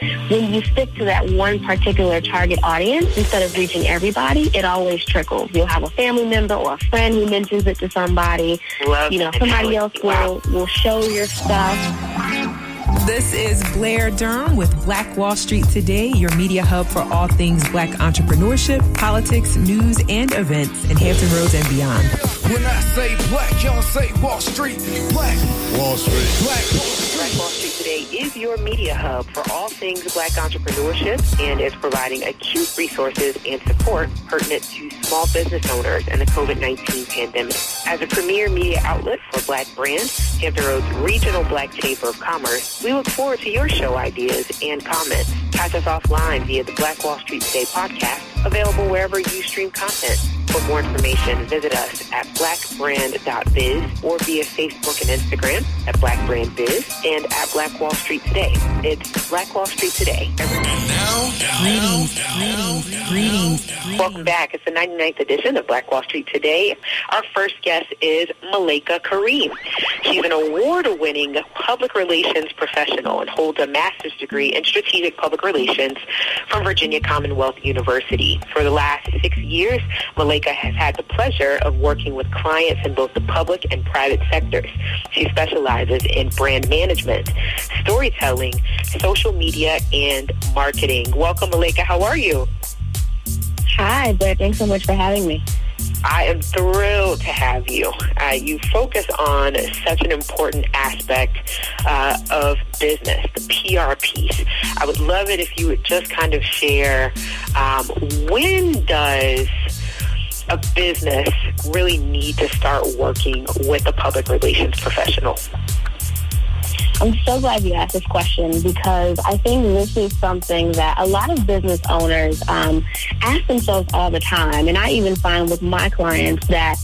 when you stick to that one particular target audience, instead of reaching everybody, it always trickles. You'll have a family member or a friend who mentions it to somebody. Somebody else will show your stuff. This is Blair Durham with Black Wall Street Today, your media hub for all things Black entrepreneurship, politics, news, and events in Hampton Roads and beyond. When I say black, y'all say Wall Street. Black Wall Street. Black Wall Street. Black Wall Street Today is your media hub for all things Black entrepreneurship and is providing acute resources and support pertinent to small business owners and the COVID-19 pandemic. As a premier media outlet for Black brands, Hampton Roads Regional Black Chamber of Commerce, we look forward to your show ideas and comments. Catch us offline via the Black Wall Street Today podcast, available wherever you stream content. For more information, visit us at blackbrand.biz or via Facebook and Instagram at blackbrandbiz and at Black Wall Street Today. It's Black Wall Street Today. Greetings. Welcome back. It's the 99th edition of Black Wall Street Today. Our first guest is Malaika Karriem. She's an award-winning public relations professional and holds a master's degree in strategic public relations from Virginia Commonwealth University. For the last 6 years, Malaika has had the pleasure of working with clients in both the public and private sectors. She specializes in brand management, storytelling, social media, and marketing. Welcome, Malaika. How are you? Hi, Blair. Thanks so much for having me. I am thrilled to have you. You focus on such an important aspect of business, the PR piece. I would love it if you would just kind of share when does a business really need to start working with a public relations professional? I'm so glad you asked this question because I think this is something that a lot of business owners ask themselves all the time. And I even find with my clients that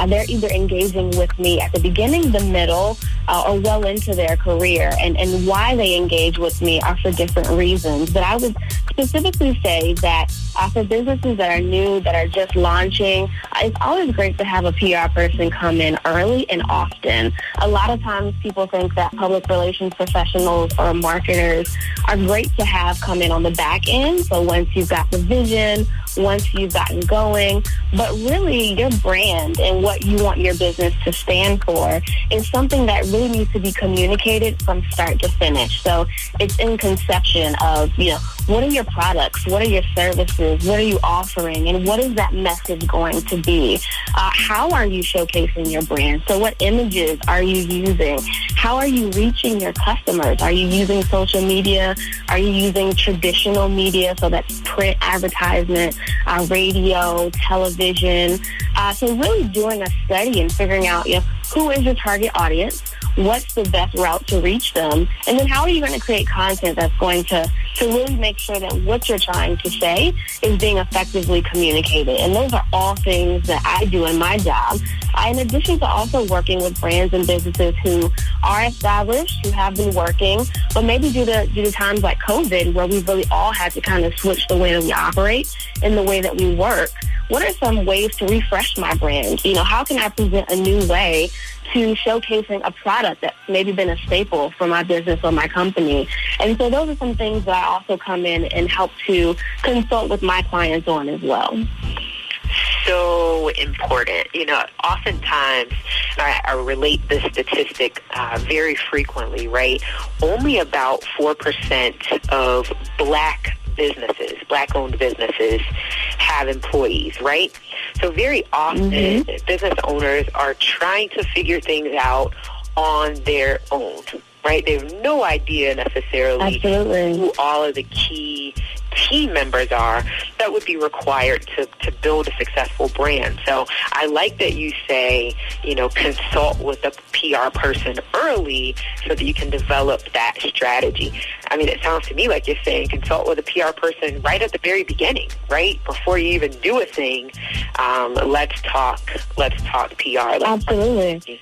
they're either engaging with me at the beginning, the middle, or well into their career. And why they engage with me are for different reasons. But I would specifically say that for businesses that are new, that are just launching, it's always great to have a PR person come in early and often. A lot of times people think that public relations professionals or marketers are great to have come in on the back end. So once you've got the vision, once you've gotten going, but really your brand and what you want your business to stand for is something that really needs to be communicated from start to finish. So it's in conception of, what are your products? What are your services? What are you offering? And what is that message going to be? How are you showcasing your brand? So what images are you using? How are you reaching your customers? Are you using social media? Are you using traditional media? So that's print advertisement, radio, television. So really doing a study and figuring out, who is your target audience? What's the best route to reach them? And then how are you going to create content that's going to really make sure that what you're trying to say is being effectively communicated? And those are all things that I do in my job. In addition to also working with brands and businesses who are established, who have been working, but maybe due to times like COVID, where we really all had to kind of switch the way that we operate and the way that we work, what are some ways to refresh my brand? How can I present a new way to showcasing a product that's maybe been a staple for my business or my company? And so those are some things that I also come in and help to consult with my clients on as well. So important. Oftentimes, I relate this statistic very frequently, right? Only about 4% of Black-owned businesses have employees, right? So very often, business owners are trying to figure things out on their own, right? They have no idea necessarily who all of the key team members are that would be required to build a successful brand. So I like that you say, consult with a PR person early so that you can develop that strategy. I mean, it sounds to me like you're saying consult with a PR person right at the very beginning, right? Before you even do a thing, let's talk PR. Absolutely.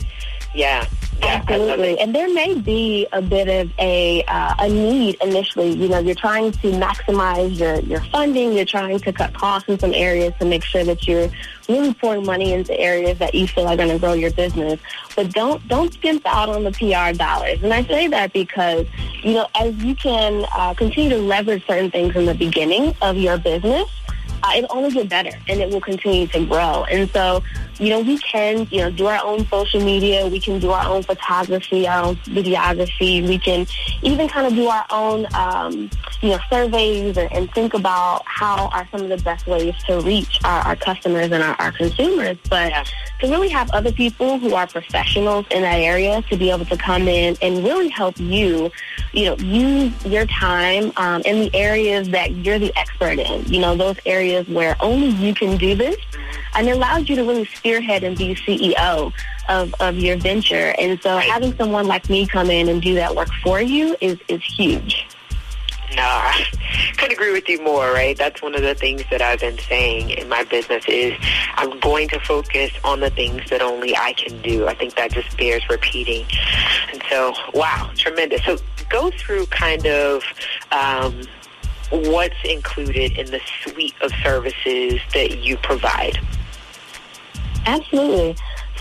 Yeah. Absolutely. And there may be a bit of a need initially. You know, you're trying to maximize your funding. You're trying to cut costs in some areas to make sure that you're really pouring money into areas that you feel are going to grow your business. But don't skimp out on the PR dollars. And I say that because, you know, as you can continue to leverage certain things in the beginning of your business, it'll only get better and it will continue to grow. And so, you know, we can, you know, do our own social media. We can do our own photography, our own videography. We can even kind of do our own, you know, surveys and think about how are some of the best ways to reach our customers and our consumers. But to really have other people who are professionals in that area to be able to come in and really help you, you know, use your time in the areas that you're the expert in, you know, those areas where only you can do this, and it allows you to really spearhead and be CEO of your venture. And so having someone like me come in and do that work for you is huge. No, I couldn't agree with you more, right? That's one of the things that I've been saying in my business is I'm going to focus on the things that only I can do. I think that just bears repeating. And so, wow, tremendous. So go through kind of what's included in the suite of services that you provide. Absolutely.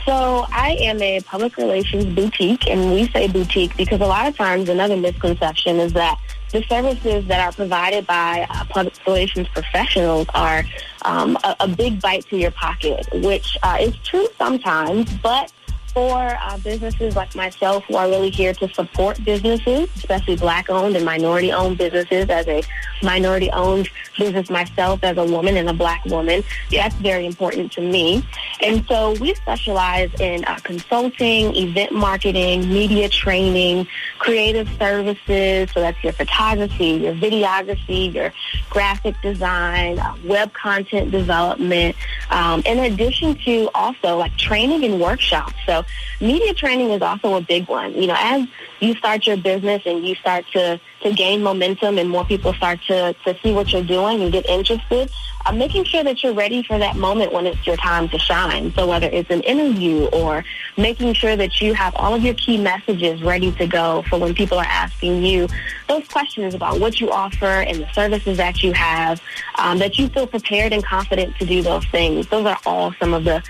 So I am a public relations boutique, and we say boutique because a lot of times another misconception is that the services that are provided by public relations professionals are a big bite to your pocket, which is true sometimes, but for businesses like myself who are really here to support businesses, especially Black-owned and minority-owned businesses, as a minority-owned business myself as a woman and a Black woman, that's very important to me. And so we specialize in consulting, event marketing, media training, creative services, so that's your photography, your videography, your graphic design, web content development, in addition to also like training and workshops. So media training is also a big one. You know, as you start your business and you start to gain momentum and more people start to see what you're doing and get interested, making sure that you're ready for that moment when it's your time to shine. So whether it's an interview or making sure that you have all of your key messages ready to go for when people are asking you those questions about what you offer and the services that you have, that you feel prepared and confident to do those things. Those are all some of the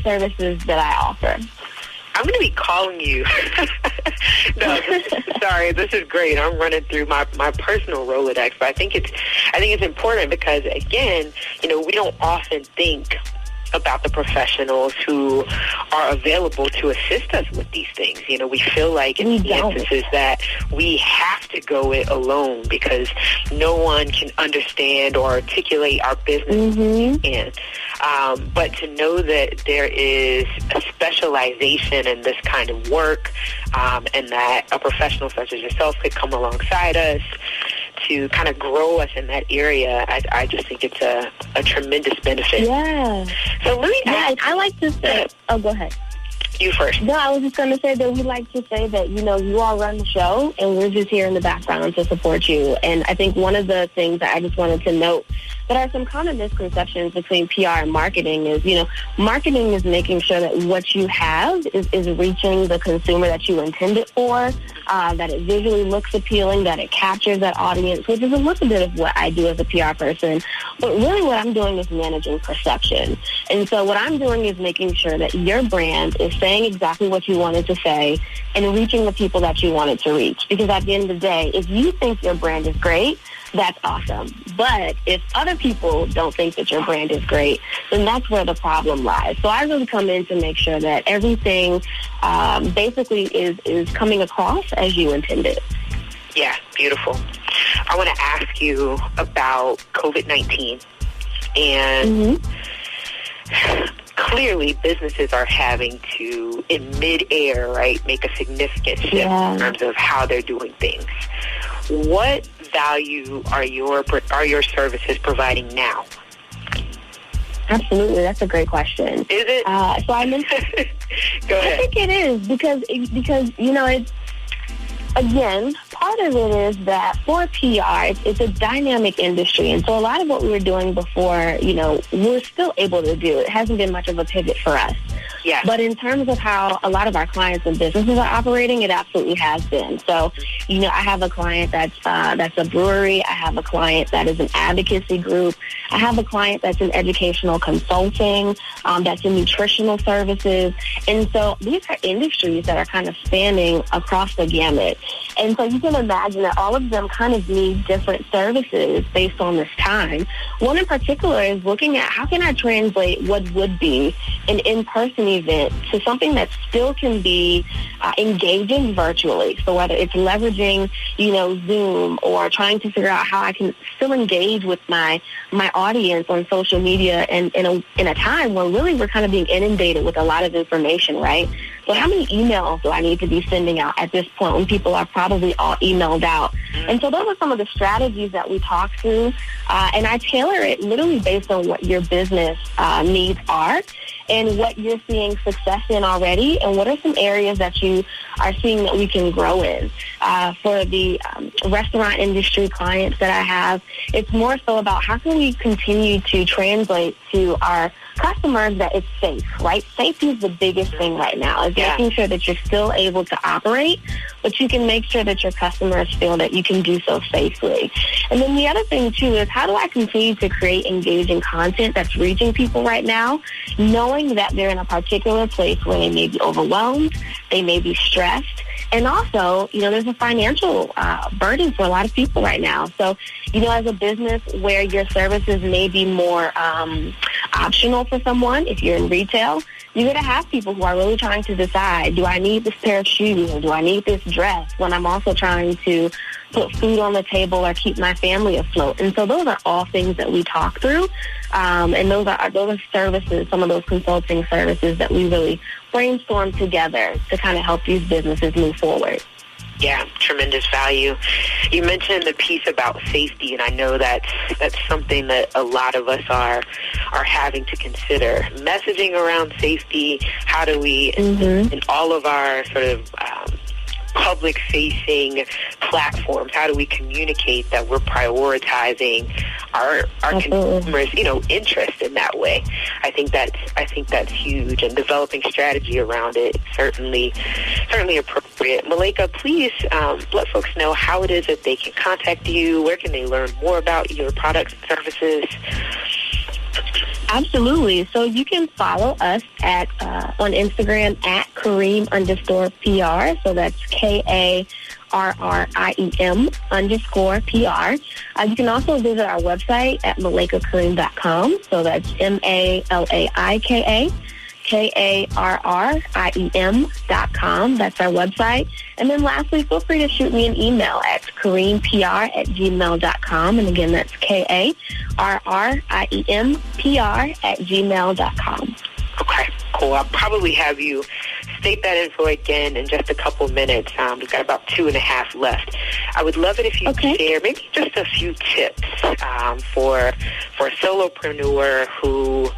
services that I offer. I'm going to be calling you. No, this is great. I'm running through my personal Rolodex, but I think it's important because, again, you know, we don't often think about the professionals who are available to assist us with these things. You know, we feel like in the instances that we have to go it alone because no one can understand or articulate our business. But to know that there is a specialization in this kind of work, and that a professional such as yourself could come alongside us to kind of grow us in that area, I just think it's a tremendous benefit. Yeah. So let me ask. I like to say, go ahead. You first. No, I was just going to say that we like to say that, you know, you all run the show and we're just here in the background to support you. And I think one of the things that I just wanted to note that are some common misconceptions between PR and marketing is, you know, marketing is making sure that what you have is reaching the consumer that you intend it for, that it visually looks appealing, that it captures that audience, which is a little bit of what I do as a PR person. But really what I'm doing is managing perception. And so what I'm doing is making sure that your brand is saying exactly what you wanted to say and reaching the people that you wanted to reach. Because at the end of the day, if you think your brand is great, that's awesome. But if other people don't think that your brand is great, then that's where the problem lies. So I really come in to make sure that everything basically is coming across as you intended. Yeah, beautiful. I want to ask you about COVID-19. And clearly businesses are having to, in midair, right, make a significant shift in terms of how they're doing things. What value are your services providing now? Absolutely, that's a great question. Is it? So I mentioned. Go ahead. I think it is because you know it's. Again, part of it is that for PR, it's a dynamic industry. And so a lot of what we were doing before, you know, we're still able to do. It hasn't been much of a pivot for us. Yes. But in terms of how a lot of our clients and businesses are operating, it absolutely has been. So, I have a client that's a brewery. I have a client that is an advocacy group. I have a client that's in educational consulting, that's in nutritional services. And so these are industries that are kind of spanning across the gamut. And so you can imagine that all of them kind of need different services based on this time. One in particular is looking at how can I translate what would be an in-person event to something that still can be engaging virtually. So whether it's leveraging, Zoom, or trying to figure out how I can still engage with my audience on social media and in a time where really we're kind of being inundated with a lot of information, right? So how many emails do I need to be sending out at this point when people are probably all emailed out? And so those are some of the strategies that we talk through. And I tailor it literally based on what your business needs are and what you're seeing success in already and what are some areas that you are seeing that we can grow in. For the restaurant industry clients that I have, it's more so about how can we continue to translate to our customers that it's safe, right? Safety is the biggest thing right now, is making sure that you're still able to operate, but you can make sure that your customers feel that you can do so safely. And then the other thing, too, is how do I continue to create engaging content that's reaching people right now, knowing that they're in a particular place where they may be overwhelmed, they may be stressed, and also, there's a financial burden for a lot of people right now. So, as a business where your services may be more optional for someone, if you're in retail, you're going to have people who are really trying to decide, do I need this pair of shoes or do I need this dress when I'm also trying to put food on the table or keep my family afloat? And so those are all things that we talk through. And those are services, some of those consulting services that we really brainstorm together to kind of help these businesses move forward. Yeah, tremendous value. You mentioned the piece about safety, and I know that's something that a lot of us are having to consider. Messaging around safety, how do we, in all of our sort of public-facing platforms, how do we communicate that we're prioritizing our consumers' interest in that way? I think that's huge, and developing strategy around it certainly appropriate. Malaika, please let folks know how it is that they can contact you. Where can they learn more about your products and services? Absolutely. So you can follow us on Instagram at Karriem_PR. So that's KARRIEM_PR. You can also visit our website at MalaikaKarriem.com. So that's MALAIKA_KARRIEM.com. That's our website. And then lastly, feel free to shoot me an email at KarriemPR@gmail.com. And again, that's KARRIEMPR@gmail.com. Okay, cool. I'll probably have you state that info again in just a couple minutes. We've got about 2.5 left. I would love it if you could share maybe just a few tips for a solopreneur who,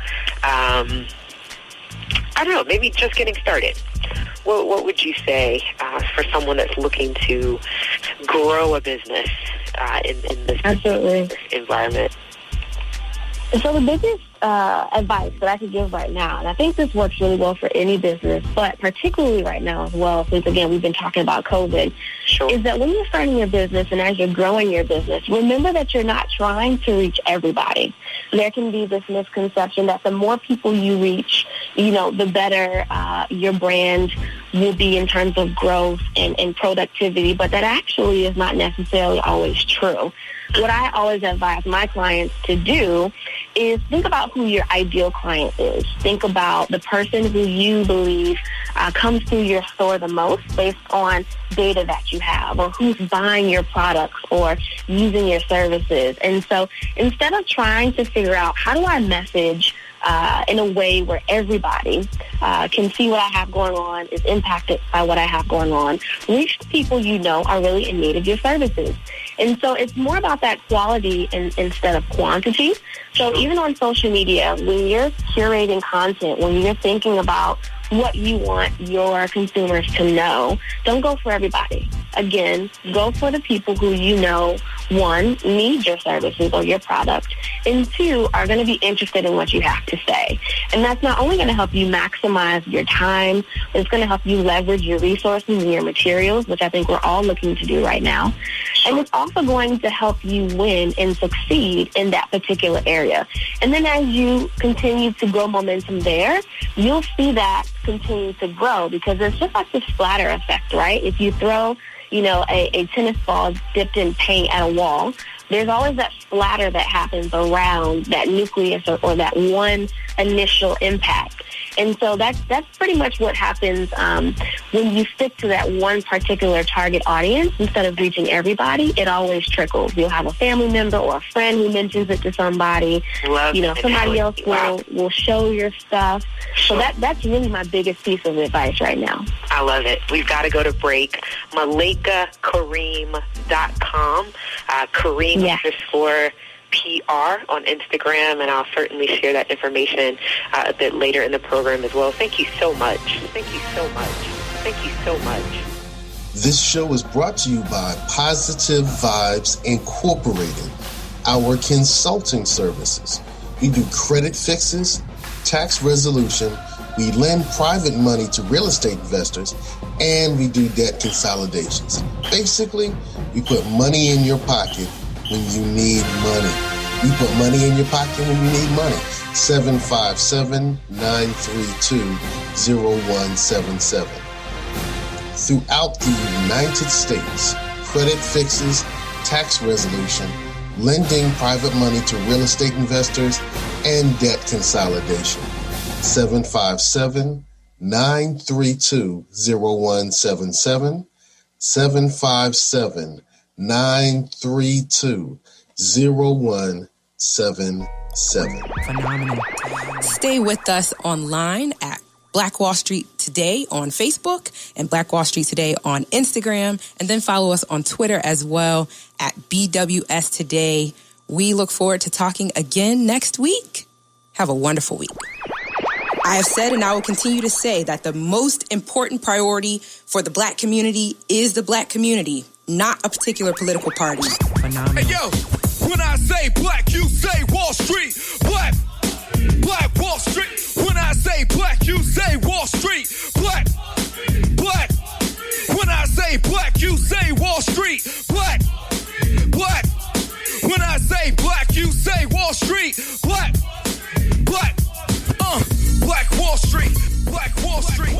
I don't know, maybe just getting started. What would you say for someone that's looking to grow a business in this environment? So the biggest advice that I could give right now, and I think this works really well for any business, but particularly right now as well, since, again, we've been talking about COVID, is that when you're starting your business and as you're growing your business, remember that you're not trying to reach everybody. There can be this misconception that the more people you reach, the better your brand will be in terms of growth and productivity, but that actually is not necessarily always true. What I always advise my clients to do is think about who your ideal client is. Think about the person who you believe comes through your store the most based on data that you have, or who's buying your products or using your services. And so instead of trying to figure out how do I message in a way where everybody can see what I have going on, is impacted by what I have going on, reach the people you know are really in need of your services. And so it's more about that quality instead of quantity. So even on social media, when you're curating content, when you're thinking about what you want your consumers to know, don't go for everybody. again, go for the people who you know, one, need your services or your product, and two, are going to be interested in what you have to say. And that's not only going to help you maximize your time, but it's going to help you leverage your resources and your materials, which I think we're all looking to do right now. And it's also going to help you win and succeed in that particular area. And then as you continue to grow momentum there, you'll see that continue to grow, because it's just like this splatter effect, right? If you throw, a tennis ball dipped in paint at a wall, there's always that splatter that happens around that nucleus or that one initial impact. And so that's pretty much what happens when you stick to that one particular target audience instead of reaching everybody. It always trickles. You'll have a family member or a friend who mentions it to somebody. Somebody else will show your stuff. So that's really my biggest piece of advice right now. I love it. We've got to go to break. MalaikaKarriem.com. Karriem is just for PR on Instagram, and I'll certainly share that information a bit later in the program as well. Thank you so much. Thank you so much. Thank you so much. This show is brought to you by Positive Vibes Incorporated, our consulting services. We do credit fixes, tax resolution, we lend private money to real estate investors, and we do debt consolidations. Basically, we put money in your pocket when you need money. We put money in your pocket when you need money. 757-932-0177. Throughout the United States, credit fixes, tax resolution, lending private money to real estate investors, and debt consolidation. 757-932-0177. 757-932-0177. Phenomenal. Stay with us online at Black Wall Street Today on Facebook and Black Wall Street Today on Instagram, and then follow us on Twitter as well at BWS Today. We look forward to talking again next week. Have a wonderful week. I have said and I will continue to say that the most important priority for the Black community is the Black community, not a particular political party. Phenomenal. Hey, yo, when I say Black, you say Wall Street. Black Wall Street. When I say Black, you say Wall Street. Black. When I say Black, you say Wall Street. Black. When I say Black, you say Wall Street. Black Wall Street. Black Wall Street.